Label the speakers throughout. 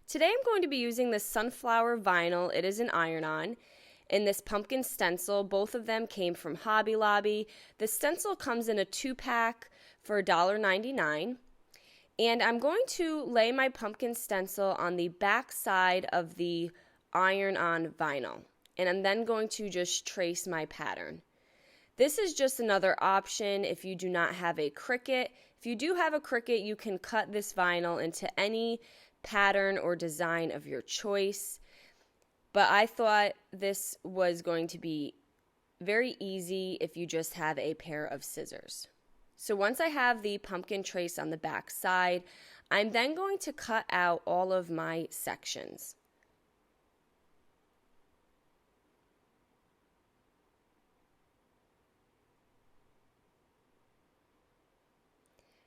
Speaker 1: Today I'm going to be using this sunflower vinyl. It is an iron-on. And this pumpkin stencil. Both of them came from Hobby Lobby. The stencil comes in a 2-pack for $1.99. And I'm going to lay my pumpkin stencil on the back side of the iron-on vinyl. And I'm then going to just trace my pattern. This is just another option if you do not have a Cricut. If you do have a Cricut, you can cut this vinyl into any pattern or design of your choice. But I thought this was going to be very easy if you just have a pair of scissors. So once I have the pumpkin trace on the back side, I'm then going to cut out all of my sections.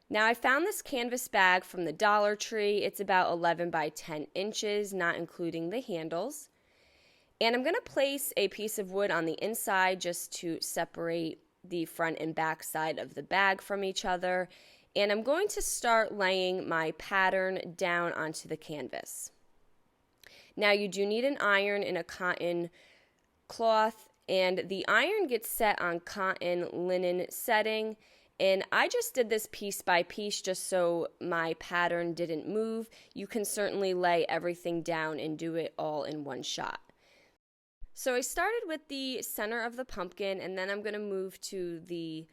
Speaker 1: Now I found this canvas bag from the Dollar Tree. It's about 11 by 10 inches, not including the handles. And I'm going to place a piece of wood on the inside just to separate the front and back side of the bag from each other. And I'm going to start laying my pattern down onto the canvas. Now you do need an iron and a cotton cloth, and the iron gets set on cotton linen setting. And I just did this piece by piece just so my pattern didn't move. You can certainly lay everything down and do it all in one shot. So I started with the center of the pumpkin, and then I'm going to move to the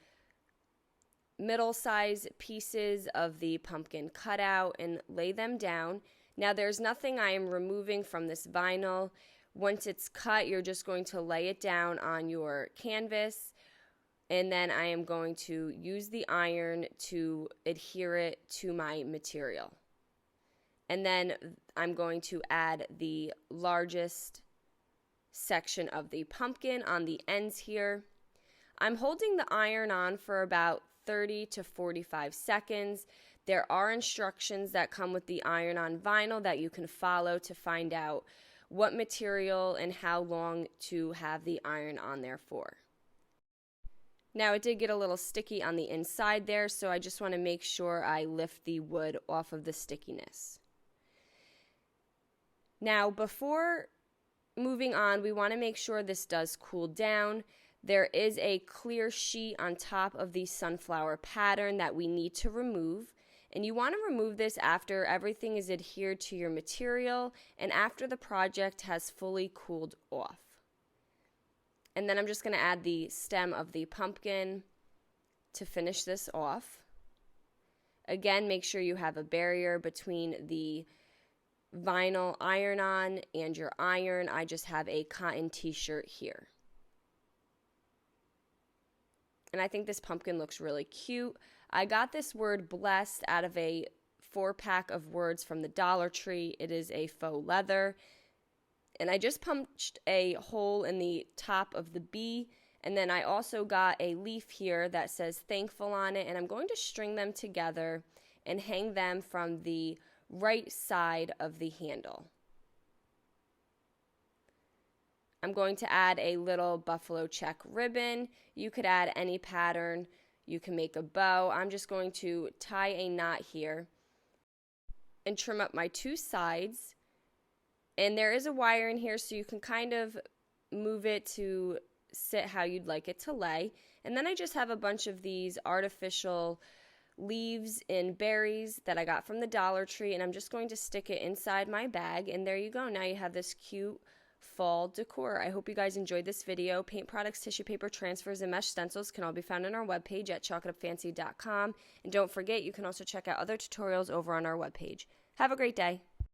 Speaker 1: middle size pieces of the pumpkin cutout and lay them down. Now there's nothing I am removing from this vinyl. Once it's cut, you're just going to lay it down on your canvas. And then I am going to use the iron to adhere it to my material. And then I'm going to add the largest section of the pumpkin on the ends here. I'm holding the iron on for about 30 to 45 seconds. There are instructions that come with the iron-on vinyl that you can follow to find out what material and how long to have the iron on there for. Now it did get a little sticky on the inside there, so I just want to make sure I lift the wood off of the stickiness. Now before moving on, we want to make sure this does cool down. There is a clear sheet on top of the sunflower pattern that we need to remove. And you want to remove this after everything is adhered to your material and after the project has fully cooled off. And then I'm just going to add the stem of the pumpkin to finish this off. Again, make sure you have a barrier between the vinyl iron-on and your iron. I just have a cotton t-shirt here. And I think this pumpkin looks really cute. I got this word blessed out of a 4-pack of words from the Dollar Tree. It is a faux leather. And I just punched a hole in the top of the B, and then I also got a leaf here that says thankful on it, and I'm going to string them together and hang them from the right side of the handle. I'm going to add a little buffalo check ribbon. You could add any pattern. You can make a bow. I'm just going to tie a knot here and trim up my 2 sides. And there is a wire in here, so you can kind of move it to sit how you'd like it to lay. And then I just have a bunch of these artificial leaves and berries that I got from the Dollar Tree, and I'm just going to stick it inside my bag. And there you go. Now you have this cute fall decor. I hope you guys enjoyed this video. Paint products, tissue paper, transfers, and mesh stencils can all be found on our webpage at chalkitupfancy.com. And don't forget, you can also check out other tutorials over on our webpage. Have a great day.